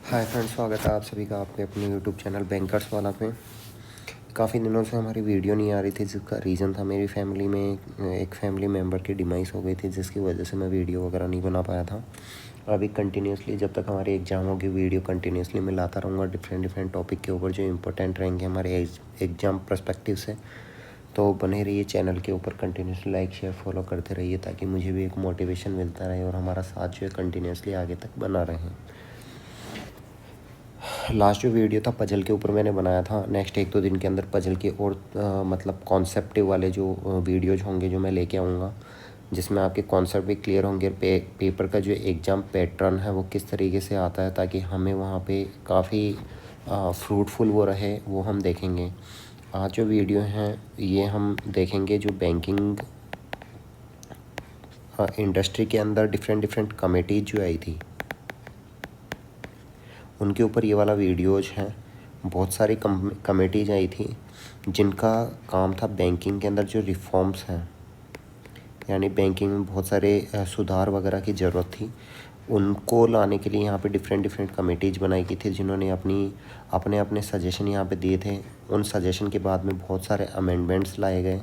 Hi friends, स्वागत है आप सभी का आपके अपने यूट्यूब चैनल बैंकर्स वाला पे। काफ़ी दिनों से हमारी वीडियो नहीं आ रही थी, जिसका रीज़न था मेरी फैमिली में एक फैमिली मेम्बर की डिमाइस हो गई थी, जिसकी वजह से मैं वीडियो वगैरह नहीं बना पाया था। अभी कंटिन्यूसली जब तक हमारी एग्ज़ाम होगी वीडियो कंटिन्यूसली मैं लाता रहूँगा डिफरेंट टॉपिक के ऊपर जो इंपॉर्टेंट रहेंगे हमारे एग्ज़ाम पर्सपेक्टिव से। तो बने रहिए चैनल के ऊपर, कंटिन्यूसली लाइक शेयर फॉलो करते रहिए ताकि मुझे भी एक मोटिवेशन मिलता रहे और हमारा साथ जो है कंटिन्यूसली आगे तक बना रहे। लास्ट जो वीडियो था पजल के ऊपर मैंने बनाया था, नेक्स्ट 1-2 दिन के अंदर पजल के और मतलब कॉन्सेप्टिव वाले जो वीडियोज होंगे जो मैं लेके आऊँगा, जिसमें आपके कॉन्सेप्ट भी क्लियर होंगे। पेपर का जो एग्ज़ाम पैटर्न है वो किस तरीके से आता है ताकि हमें वहाँ पे काफ़ी फ्रूटफुल वो रहे, वो हम देखेंगे। आज जो वीडियो हैं ये हम देखेंगे जो बैंकिंग इंडस्ट्री के अंदर डिफरेंट कमेटीज जो आई थी उनके ऊपर ये वाला वीडियोज हैं। बहुत सारी कमेटीज आई थी जिनका काम था बैंकिंग के अंदर जो रिफॉर्म्स हैं, यानी बैंकिंग में बहुत सारे सुधार वगैरह की ज़रूरत थी, उनको लाने के लिए यहाँ पे डिफरेंट कमेटीज बनाई गई थी, जिन्होंने अपने सजेशन यहाँ पे दिए थे। उन सजेशन के बाद में बहुत सारे अमेंडमेंट्स लाए गए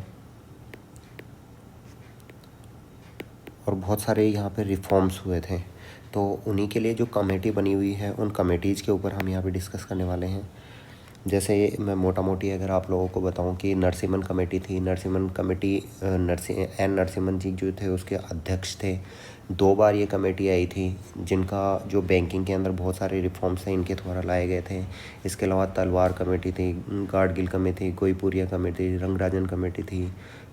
और बहुत सारे यहाँ पे रिफॉर्म्स हुए थे। तो उन्हीं के लिए जो कमेटी बनी हुई है उन कमेटीज़ के ऊपर हम यहाँ पे डिस्कस करने वाले हैं। जैसे मैं मोटा मोटी अगर आप लोगों को बताऊं कि नरसिम्हन कमेटी थी, नरसिम्हन कमेटी नरसिम्हन जी जो थे उसके अध्यक्ष थे। 2 बार ये कमेटी आई थी, जिनका जो बैंकिंग के अंदर बहुत सारे रिफॉर्म्स हैं इनके द्वारा लाए गए थे। इसके अलावा तलवार कमेटी थी, Gadgil committee, Goiporia committee, Rangarajan committee थी,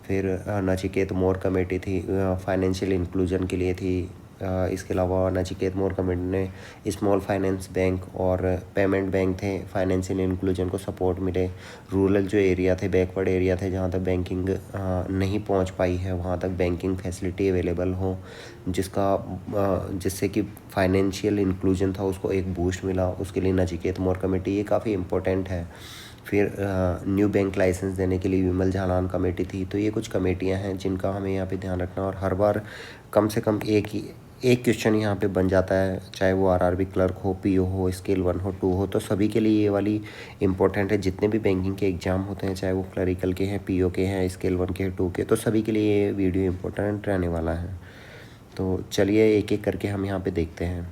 फिर नचिकेत मोर कमेटी थी, फाइनेंशियल इंक्लूजन के लिए थी। इसके अलावा नचिकेत मोर कमेटी ने स्मॉल फाइनेंस बैंक और पेमेंट बैंक थे, फाइनेंशियल इंक्लूजन को सपोर्ट मिले। रूरल जो एरिया थे, बैकवर्ड एरिया थे, जहाँ तक बैंकिंग नहीं पहुँच पाई है वहाँ तक बैंकिंग फैसिलिटी अवेलेबल हो, जिससे कि फाइनेंशियल इंक्लूजन था उसको एक बूस्ट मिला। उसके लिए नचिकेत मोर कमेटी ये काफ़ी इम्पोर्टेंट है। फिर न्यू बैंक लाइसेंस देने के लिए विमल जालान कमेटी थी। तो ये कुछ कमेटियां हैं जिनका हमें यहाँ पे ध्यान रखना, और हर बार कम से कम एक क्वेश्चन यहाँ पे बन जाता है, चाहे वो आरआरबी क्लर्क हो, पीओ हो, स्केल 1 हो, 2 हो, तो सभी के लिए ये वाली इंपॉर्टेंट है। जितने भी बैंकिंग के एग्ज़ाम होते हैं, चाहे वो क्लरिकल के हैं, पीओ के हैं, स्केल 1 के, 2 के, तो सभी के लिए ये वीडियो इंपॉर्टेंट रहने वाला है। तो चलिए एक एक करके हम यहाँ पे देखते हैं।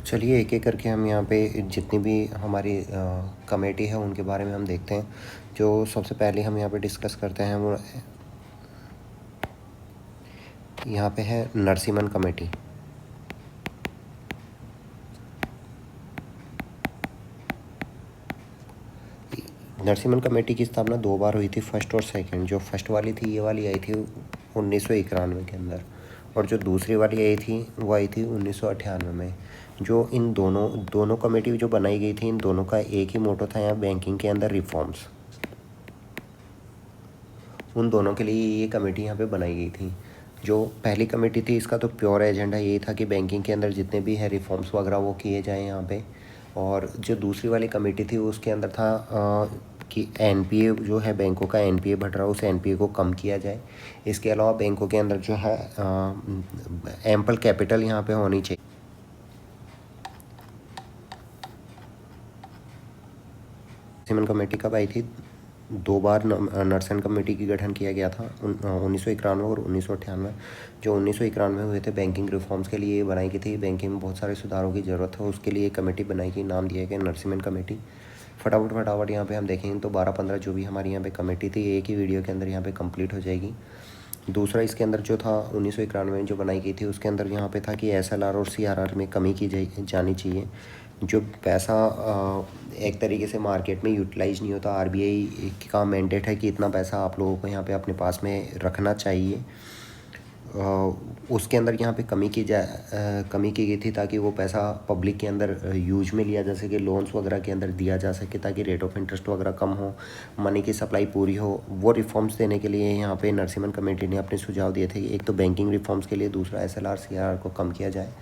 चलिए एक एक करके हम यहाँ पे जितनी भी हमारी कमेटी है उनके बारे में हम देखते हैं। जो सबसे पहले हम यहाँ पे डिस्कस करते हैं वो यहाँ पे है नरसिम्हन कमेटी। नरसिम्हन कमेटी की स्थापना 2 बार हुई थी, फर्स्ट और सेकंड। जो फर्स्ट वाली थी ये वाली आई थी 1991 के अंदर, और जो दूसरी वाली आई थी वो आई थी 1998 में। जो इन दोनों कमेटी जो बनाई गई थी, इन दोनों का एक ही मोटो था, यहाँ बैंकिंग के अंदर रिफॉर्म्स। उन दोनों के लिए ये कमेटी यहाँ पे बनाई गई थी। जो पहली कमेटी थी इसका तो प्योर एजेंडा यही था कि बैंकिंग के अंदर जितने भी है रिफॉर्म्स वगैरह वो किए जाएँ यहाँ पे। और जो दूसरी वाली कमेटी थी उसके अंदर था कि एनपीए जो है, बैंकों का एनपीए बढ़ रहा है, उस एनपीए को कम किया जाए। इसके अलावा बैंकों के अंदर जो है एम्पल कैपिटल यहाँ पे होनी चाहिए। सिमन कमेटी कब आई थी? 2 बार नरसिम्हन कमेटी की गठन किया गया था, 1991 और 1998। जो 1991 हुए थे बैंकिंग रिफॉर्म्स के लिए बनाई गई थी। बैंकिंग में बहुत सारे सुधारों की ज़रूरत है, उसके लिए कमेटी बनाई गई, नाम दिया गया नरसिम्हन कमेटी। फटाफट यहाँ पे हम देखेंगे तो 12-15 जो भी हमारी यहाँ पे कमेटी थी एक ही वीडियो के अंदर यहाँ पे कंप्लीट हो जाएगी। दूसरा इसके अंदर जो था 1991 में जो बनाई गई थी उसके अंदर यहाँ पे था कि एसएलआर और सीआरआर में कमी की जानी चाहिए। जो पैसा एक तरीके से मार्केट में यूटिलाइज नहीं होता, आरबीआई का मैंडेट है कि इतना पैसा आप लोगों को यहाँ पे अपने पास में रखना चाहिए। उसके अंदर यहाँ पे कमी की गई थी ताकि वो पैसा पब्लिक के अंदर यूज में लिया जा सके, लोन्स वगैरह के अंदर दिया जा सके, ताकि रेट ऑफ इंटरेस्ट वगैरह कम हो, मनी की सप्लाई पूरी हो। वो रिफॉर्म्स देने के लिए यहाँ पे नरसिम्हन कमेटी ने अपने सुझाव दिए थे। एक तो बैंकिंग रिफॉर्म्स के लिए, दूसरा एसएलआर सीआरआर को कम किया जाए।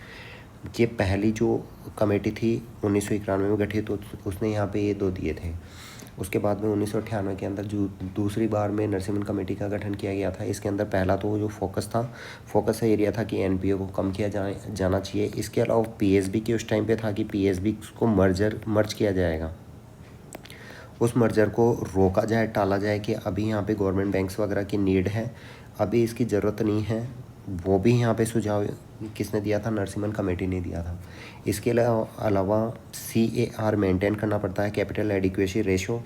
ये पहली जो कमेटी थी 1991 में गठित, तो उसने यहाँ पे ये 2 दिए थे। उसके बाद में 1998 के अंदर जो दूसरी बार में नरसिम्हन कमेटी का गठन किया गया था। इसके अंदर पहला तो जो फोकस एरिया था कि एनपीओ को कम किया जाना चाहिए। इसके अलावा पीएसबी के उस टाइम पे था कि पीएसबी को मर्ज किया जाएगा, उस मर्जर को रोका जाए, टाला जाए कि अभी यहाँ पे गवर्नमेंट बैंक्स वगैरह की नीड है, अभी इसकी ज़रूरत नहीं है। वो भी यहाँ पे सुझाव किसने दिया था? नरसिम्हन कमेटी ने दिया था। इसके अलावा CAR मेंटेन करना पड़ता है, कैपिटल एडिक्वेसी रेशो।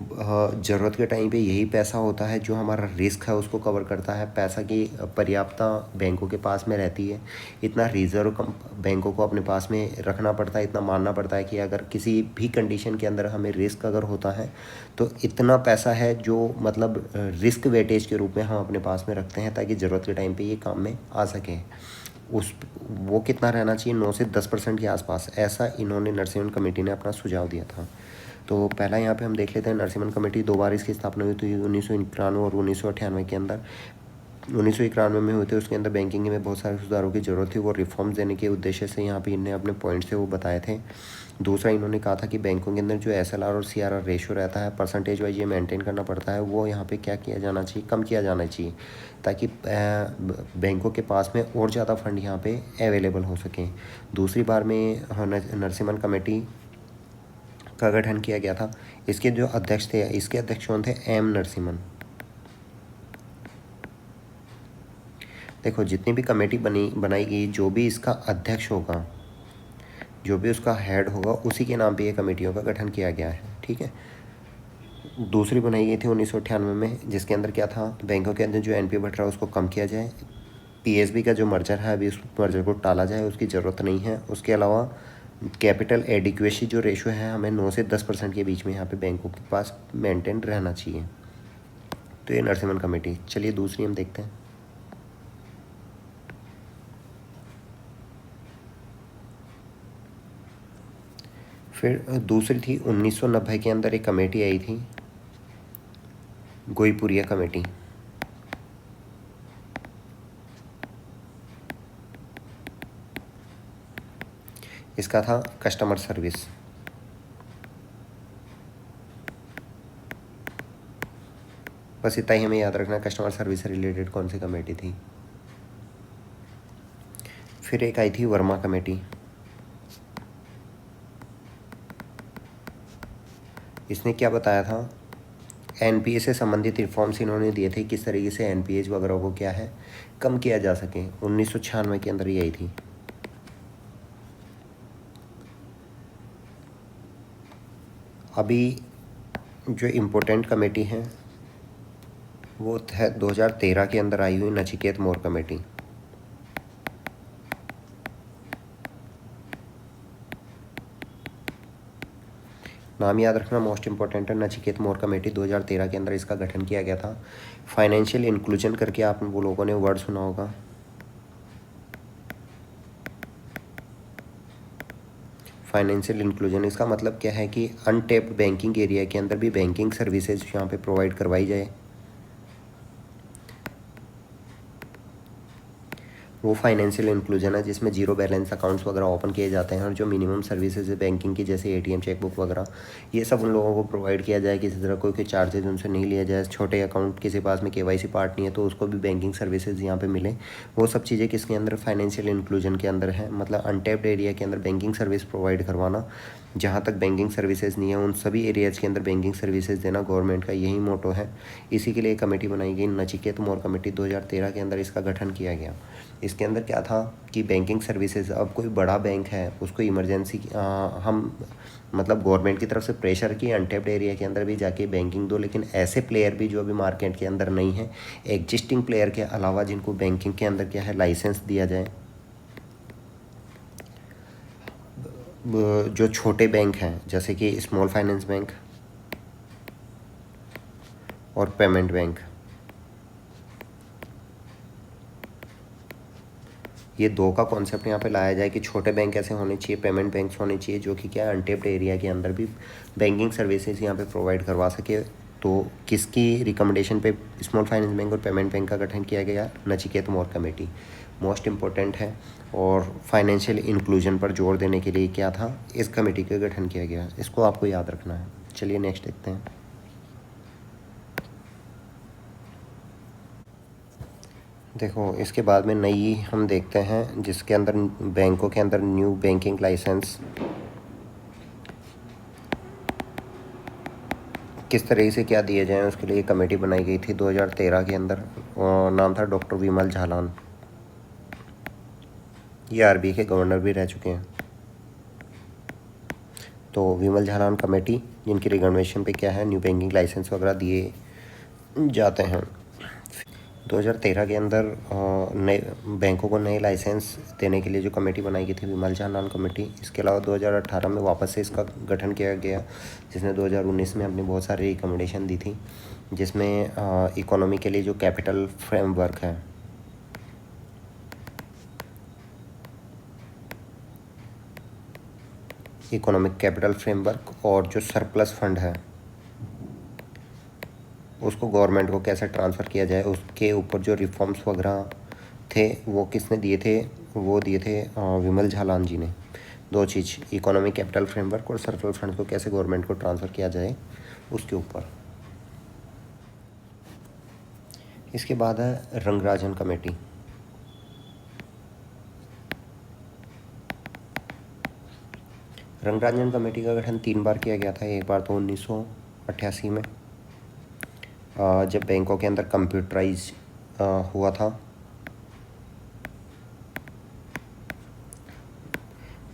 ज़रूरत के टाइम पे यही पैसा होता है जो हमारा रिस्क है उसको कवर करता है। पैसा की पर्याप्तता बैंकों के पास में रहती है, इतना रिज़र्व बैंकों को अपने पास में रखना पड़ता है, इतना मानना पड़ता है कि अगर किसी भी कंडीशन के अंदर हमें रिस्क अगर होता है तो इतना पैसा है जो मतलब रिस्क वेटेज के रूप में हम अपने पास में रखते हैं ताकि ज़रूरत के टाइम पे ये काम में आ सके। वो कितना रहना चाहिए? 9 से 10% के आसपास, ऐसा इन्होंने नरसिम्हन कमेटी ने अपना सुझाव दिया था। तो पहला यहाँ पे हम देख लेते हैं, नरसिम्हन कमेटी 2 बार इसकी स्थापना हुई थी, 1991 और 1998 के अंदर। 1991 में हुए थे, उसके अंदर बैंकिंग में बहुत सारे सुधारों की ज़रूरत थी, वो रिफॉर्म्स देने के उद्देश्य से यहाँ पे इन्हें अपने पॉइंट्स थे वो बताए थे। दूसरा इन्होंने कहा था कि बैंकों के अंदर जो SLR और CRR रेशो रहता है, परसेंटेज वाइज ये मेंटेन करना पड़ता है, वो यहाँ पे क्या किया जाना चाहिए? कम किया जाना चाहिए, ताकि बैंकों के पास में और ज़्यादा फंड यहाँ पे अवेलेबल हो सकें। दूसरी बार में नरसिम्हन कमेटी का गठन किया गया था। इसके जो अध्यक्ष थे, इसके अध्यक्ष कौन थे? M नरसिम्हन। देखो, जितनी भी कमेटी बनाई गई, जो भी इसका अध्यक्ष होगा, जो भी उसका हेड होगा, उसी के नाम पे ये कमेटियों का गठन किया गया है, ठीक है। दूसरी बनाई गई थी 1998 में, जिसके अंदर क्या था? बैंकों के अंदर जो NPA बढ़ रहा है उसको कम किया जाए, PSB का जो मर्जर है अभी उस मर्जर को टाला जाए, उसकी ज़रूरत नहीं है। उसके अलावा कैपिटल एडिक्वेसी जो रेशो है हमें 9 से 10% के बीच में यहाँ पे बैंकों के पास मेंटेन रहना चाहिए। तो ये नरसिम्हन कमेटी। चलिए दूसरी हम देखते हैं। फिर दूसरी थी 1990 के अंदर एक कमेटी आई थी, गोईपुरिया कमेटी। इसका था कस्टमर सर्विस। बस इतना ही हमें याद रखना, कस्टमर सर्विस से रिलेटेड कौन सी कमेटी थी। फिर एक आई थी वर्मा कमेटी। इसने क्या बताया था? NPA से संबंधित रिफॉर्म्स इन्होंने दिए थे, किस तरीके से NPA वगैरह को क्या है कम किया जा सके। 1996 के अंदर ये आई थी। अभी जो इम्पोर्टेंट कमेटी है वो है 2013 के अंदर आई हुई नचिकेत मोर कमेटी। नाम याद रखना, मोस्ट इंपॉर्टेंट है, नचिकेत मोर कमेटी। 2013 के अंदर इसका गठन किया गया था। फाइनेंशियल इंक्लूजन करके आप वो लोगों ने वर्ड सुना होगा। फाइनेंशियल इंक्लूजन, इसका मतलब क्या है कि अनटेप्ड बैंकिंग एरिया के अंदर भी बैंकिंग सर्विसेज यहाँ पे प्रोवाइड करवाई जाए। वो फाइनेंशियल इंक्लूजन है जिसमें जीरो बैलेंस अकाउंट्स वगैरह ओपन किए जाते हैं, और जो मिनिमम सर्विसेज है बैंकिंग की, जैसे ATM, चेकबुक वगैरह, ये सब उन लोगों को प्रोवाइड किया जाए। किसी तरह कोई चार्जेज उनसे नहीं लिया जाए। छोटे अकाउंट किसी पास में KYC पार्ट नहीं है तो उसको भी बैंकिंग सर्विसेज यहाँ पे मिले। वो सब चीज़ें किसके अंदर? फाइनेंशियल इंक्लूजन के अंदर है। मतलब अनटैप्ड एरिया के अंदर बैंकिंग सर्विस प्रोवाइड करवाना। जहाँ तक बैंकिंग सर्विसेज नहीं है उन सभी एरियाज़ के अंदर बैंकिंग सर्विसेज देना गवर्नमेंट का यही मोटो है। इसी के लिए कमेटी बनाई गई, नचिकेत मोर कमेटी। 2013 के अंदर इसका गठन किया गया। इसके अंदर क्या था कि बैंकिंग सर्विसेज, अब कोई बड़ा बैंक है उसको इमरजेंसी हम मतलब गवर्नमेंट की तरफ से प्रेशर की अनटेप्ड एरिया के अंदर भी जाके बैंकिंग दो, लेकिन ऐसे प्लेयर भी जो अभी मार्केट के अंदर नहीं है, एग्जिस्टिंग प्लेयर के अलावा, जिनको बैंकिंग के अंदर क्या है लाइसेंस दिया जाए। जो छोटे बैंक हैं जैसे कि स्मॉल फाइनेंस बैंक और पेमेंट बैंक, ये दो का कॉन्सेप्ट यहाँ पे लाया जाए कि छोटे बैंक ऐसे होने चाहिए, पेमेंट बैंक्स होने चाहिए जो कि क्या अनटेप्ड एरिया के अंदर भी बैंकिंग सर्विसेज यहाँ पे प्रोवाइड करवा सके। तो किसकी रिकमेंडेशन पे स्मॉल फाइनेंस बैंक और पेमेंट बैंक का गठन किया गया? Nachiket Mor committee. Most important है और फाइनेंशियल इंक्लूजन पर जोर देने के लिए क्या था, इस कमेटी का गठन किया गया। इसको आपको याद रखना है। चलिए नेक्स्ट देखते हैं। देखो इसके बाद में नई हम देखते हैं जिसके अंदर बैंकों के अंदर न्यू बैंकिंग लाइसेंस किस तरीके से क्या दिए जाएँ, उसके लिए कमेटी बनाई गई थी 2013 के अंदर। नाम था डॉक्टर विमल झालान। ये आरबीआई के गवर्नर भी रह चुके हैं। तो विमल झालान कमेटी, जिनकी रिकमेंडेशन पे क्या है, न्यू बैंकिंग लाइसेंस वगैरह दिए जाते हैं। 2013 के अंदर नए बैंकों को नए लाइसेंस देने के लिए जो कमेटी बनाई गई थी, विमल झालान कमेटी। इसके अलावा 2018 में वापस से इसका गठन किया गया, जिसने 2019 में अपनी बहुत सारी रिकमेंडेशन दी थी, जिसमें इकोनॉमी के लिए जो कैपिटल फ्रेमवर्क है, इकोनॉमिक कैपिटल फ्रेमवर्क, और जो सरप्लस फंड है उसको गवर्नमेंट को कैसे ट्रांसफ़र किया जाए, उसके ऊपर जो रिफॉर्म्स वगैरह थे वो किसने दिए थे, वो दिए थे विमल झालान जी ने। दो चीज़, इकोनॉमिक कैपिटल फ्रेमवर्क और सरप्लस फंड को कैसे गवर्नमेंट को ट्रांसफ़र किया जाए उसके ऊपर। इसके बाद है रंगराजन कमेटी। रंगराजन कमेटी का गठन 3 बार किया गया था। एक बार तो 1988 में, जब बैंकों के अंदर कंप्यूटराइज हुआ था।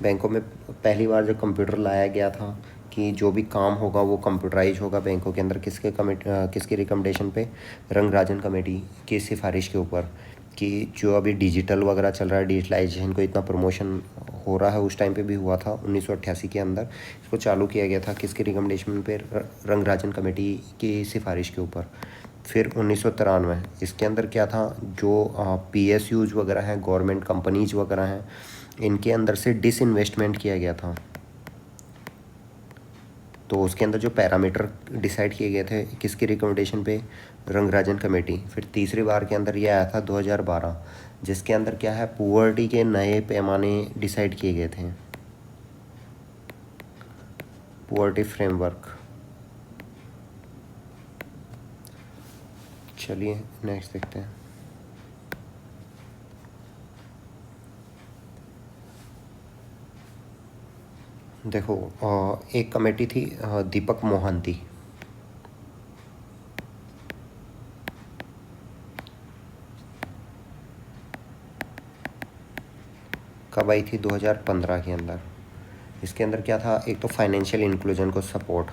बैंकों में पहली बार जब कंप्यूटर लाया गया था कि जो भी काम होगा वो कंप्यूटराइज होगा बैंकों के अंदर, किसकी रिकमेंडेशन पे, रंगराजन कमेटी की सिफारिश के ऊपर, कि जो अभी डिजिटल वगैरह चल रहा है, डिजिटलाइजेशन को इतना प्रमोशन हो रहा है, उस टाइम पे भी हुआ था 1988 के अंदर। इसको चालू किया गया था किसकी रिकमेंडेशन पे, रंगराजन कमेटी की सिफारिश के ऊपर। फिर 1993 इसके अंदर क्या था, जो PSUs वगैरह हैं, गवर्नमेंट कंपनीज वगैरह हैं, इनके अंदर से डिसइन्वेस्टमेंट किया गया था। तो उसके अंदर जो पैरामीटर डिसाइड किए गए थे किसकी रिकमेंडेशन पे, रंगराजन कमेटी। फिर तीसरी बार के अंदर ये आया था 2012, जिसके अंदर क्या है, पुअर्टी के नए पैमाने डिसाइड किए गए थे, पुअर्टी फ्रेमवर्क। चलिए नेक्स्ट देखते हैं। देखो एक कमेटी थी दीपक मोहंती। कब आई थी, 2015 के अंदर। इसके अंदर क्या था, एक तो फाइनेंशियल इंक्लूजन को सपोर्ट,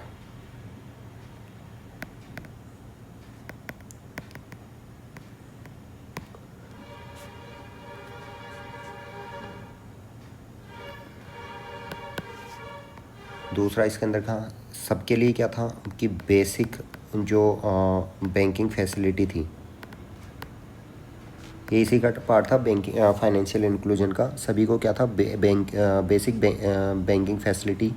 दूसरा इसके अंदर था सबके लिए क्या था कि बेसिक जो बैंकिंग फैसिलिटी थी, ये इसी का पार्ट था बैंकिंग फाइनेंशियल इंक्लूजन का। सभी को क्या था, बेसिक बैंकिंग फैसिलिटी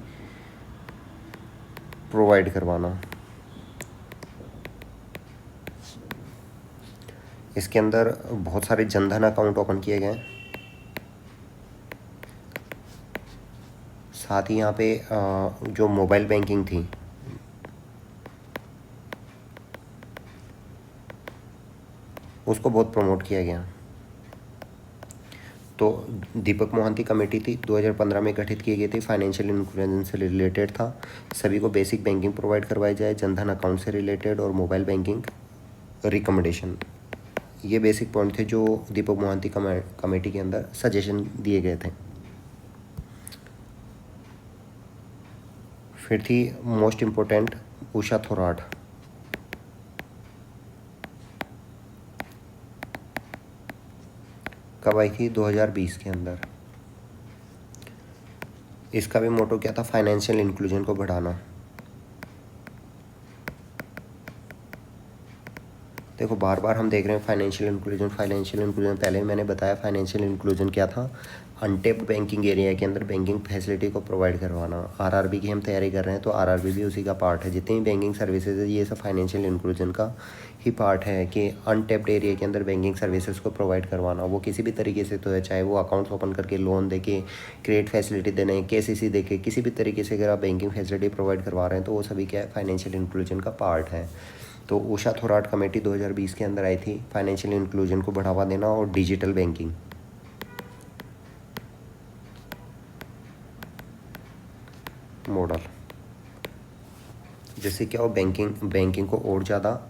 प्रोवाइड करवाना। इसके अंदर बहुत सारे जनधन अकाउंट ओपन किए गए, साथ ही यहाँ पे जो मोबाइल बैंकिंग थी उसको बहुत प्रमोट किया गया। तो दीपक मोहंती कमेटी थी, 2015 में गठित की गई थी, फाइनेंशियल इंक्लूजन से रिलेटेड था। सभी को बेसिक बैंकिंग प्रोवाइड करवाई जाए, जनधन अकाउंट से रिलेटेड और मोबाइल बैंकिंग रिकमेंडेशन। ये बेसिक पॉइंट थे जो दीपक मोहंती कमेटी के अंदर सजेशन दिए गए थे। फिर थी मोस्ट इम्पोर्टेंट उषा थोराट। कब आई थी, 2020 के अंदर। इसका भी मोटो क्या था, फाइनेंशियल इंक्लूजन को बढ़ाना। देखो बार बार हम देख रहे हैं फाइनेंशियल इंक्लूजन, फाइनेंशियल इंक्लूजन। पहले मैंने बताया फाइनेंशियल इंक्लूजन क्या था, अनटेप्ड बैंकिंग एरिया के अंदर बैंकिंग फैसिलिटी को प्रोवाइड करवाना। आरआरबी की हम तैयारी कर रहे हैं तो आरआरबी भी उसी का पार्ट है। जितनी भी बैंकिंग सर्विसेज है ये सब फाइनेंशियल इंक्लूजन का ही पार्ट है कि अनटेप्ड एरिया के अंदर बैंकिंग सर्विसेज को प्रोवाइड करवाना। वो किसी भी तरीके से तो है, चाहे वो अकाउंट्स ओपन करके, लोन दे के, क्रेडिट फैसिलिटी देने, केसीसी दे के, किसी भी तरीके से अगर आप बैंकिंग फैसिलिटी प्रोवाइड करवा रहे हैं तो वो सभी क्या है, फाइनेंशियल इंक्लूजन का पार्ट है। तो उषा थोराट कमेटी 2020 के अंदर आई थी फाइनेंशियल इंक्लूजन को बढ़ावा देना और डिजिटल बैंकिंग मॉडल, जैसे क्या हो बैंकिंग बैंकिंग को और ज़्यादा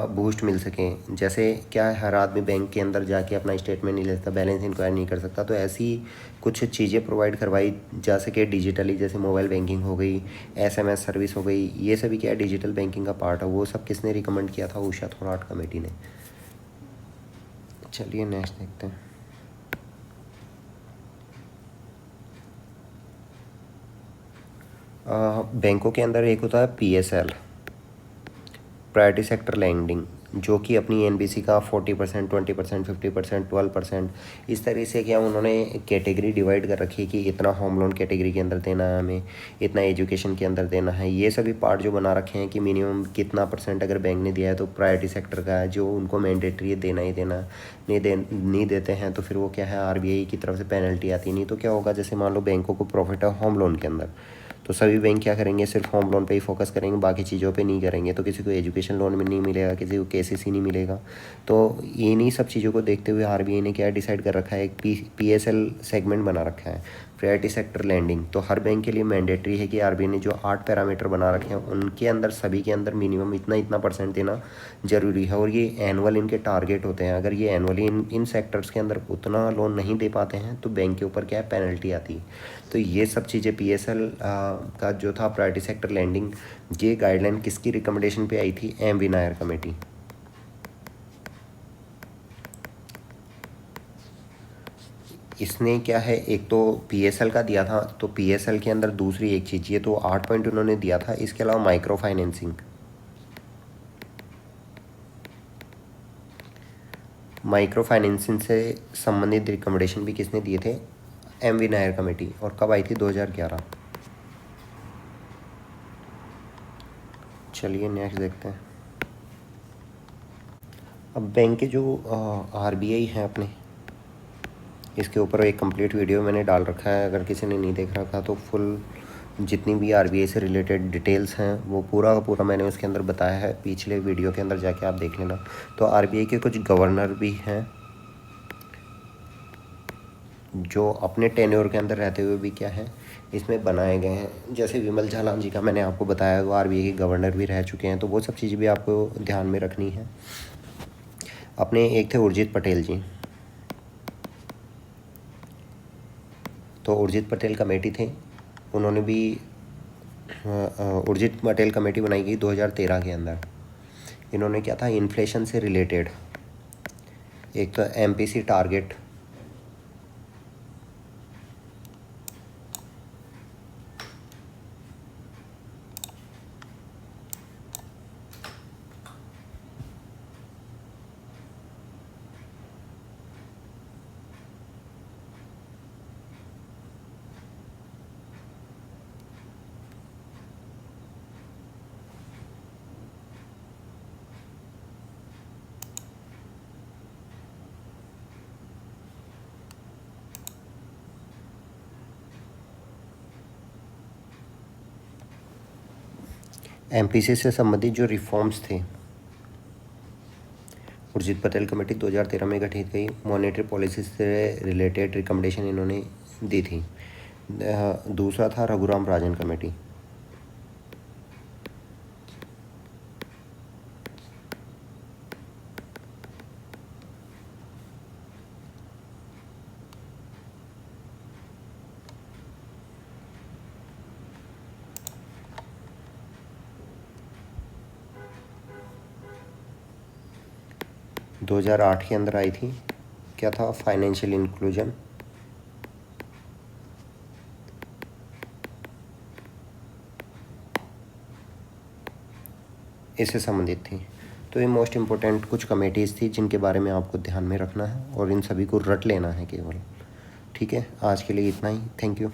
बूस्ट मिल सके। जैसे क्या है, हर आदमी बैंक के अंदर जाके अपना स्टेटमेंट नहीं ले सकता, बैलेंस इंक्वायरी नहीं कर सकता, तो ऐसी कुछ चीज़ें प्रोवाइड करवाई जा सके डिजिटली, जैसे मोबाइल बैंकिंग हो गई, एसएमएस सर्विस हो गई। ये सभी क्या है, डिजिटल बैंकिंग का पार्ट है। वो सब किसने रिकमेंड किया था, उषा थोराट कमेटी ने। चलिए नेक्स्ट देखते हैं। बैंकों के अंदर एक होता है पीएसएल, प्रायोरिटी सेक्टर लैंडिंग, जो कि अपनी एनबीसी का 40%, 20%, 50%, 12%, इस तरह से क्या उन्होंने कैटेगरी डिवाइड कर रखी है कि इतना होम लोन कैटेगरी के अंदर देना है हमें, इतना एजुकेशन के अंदर देना है। ये सभी पार्ट जो बना रखे हैं कि मिनिमम कितना परसेंट अगर बैंक ने दिया है तो प्रायोरिटी सेक्टर का है, जो उनको मैंडेटरी है देना ही देना। नहीं देते हैं तो फिर वो क्या है, आरबीआई की तरफ से पेनल्टी आती है। नहीं तो क्या होगा, जैसे मान लो बैंकों को प्रॉफिट है होम लोन के अंदर, तो सभी बैंक क्या करेंगे, सिर्फ होम लोन पे ही फोकस करेंगे, बाकी चीज़ों पे नहीं करेंगे। तो किसी को एजुकेशन लोन में नहीं मिलेगा, किसी को केसीसी नहीं मिलेगा। तो इन्हीं सब चीज़ों को देखते हुए आरबीआई ने क्या डिसाइड कर रखा है, एक पीएसएल सेगमेंट बना रखा है, प्रायोरिटी सेक्टर लैंडिंग। तो हर बैंक के लिए मैंडेटरी है कि आरबीआई ने जो 8 पैरामीटर बना रखे हैं उनके अंदर सभी के अंदर मिनिमम इतना इतना परसेंट देना जरूरी है। और ये एनुअल इनके टारगेट होते हैं। अगर ये एनुअली इन सेक्टर्स के अंदर उतना लोन नहीं दे पाते हैं तो बैंक के ऊपर क्या है, पेनल्टी आती है। तो ये सब चीज़ें पीएसएल का जो था प्रायोरिटी सेक्टर लैंडिंग, ये गाइडलाइन किसकी रिकमेंडेशन पे आई थी, एम वी नायर कमेटी। इसने क्या है, एक तो पीएसएल का दिया था, तो पीएसएल के अंदर दूसरी एक चीज़, ये तो 8 पॉइंट उन्होंने दिया था। इसके अलावा माइक्रो फाइनेंसिंग, माइक्रो फाइनेंसिंग से संबंधित रिकमेंडेशन भी किसने दिए थे, एम वी नायर कमेटी। और कब आई थी, 2011। चलिए नेक्स्ट देखते हैं। अब बैंक के जो आरबीआई है अपने, इसके ऊपर एक कंप्लीट वीडियो मैंने डाल रखा है, अगर किसी ने नहीं देख रखा तो फुल जितनी भी आरबीआई से रिलेटेड डिटेल्स हैं वो पूरा का पूरा मैंने उसके अंदर बताया है, पिछले वीडियो के अंदर जाके आप देख लेना। तो आरबीआई के कुछ गवर्नर भी हैं जो अपने टेन्योर के अंदर रहते हुए भी क्या है, इसमें बनाए गए हैं। जैसे विमल जालान जी का मैंने आपको बताया, वो आरबीआई के गवर्नर भी रह चुके हैं। तो वो सब चीज़ें भी आपको ध्यान में रखनी है। अपने एक थे उर्जित पटेल जी, तो उर्जित पटेल कमेटी थे, उन्होंने भी उर्जित पटेल कमेटी बनाई गई 2013 के अंदर। इन्होंने क्या था, इन्फ्लेशन से रिलेटेड एक तो एमपीसी टारगेट, एमपीसी से संबंधित जो रिफॉर्म्स थे, उर्जित पटेल कमेटी 2013 में गठित गई। मॉनेटरी पॉलिसी से रिलेटेड रिकमेंडेशन इन्होंने दी थी। दूसरा था रघुराम राजन कमेटी। दो 2008 के अंदर आई थी, क्या था, फाइनेंशियल इंक्लूजन। इससे संबंधित थी। तो ये मोस्ट इम्पोर्टेंट कुछ कमेटीज़ थी जिनके बारे में आपको ध्यान में रखना है और इन सभी को रट लेना है केवल। ठीक है, आज के लिए इतना ही। Thank you.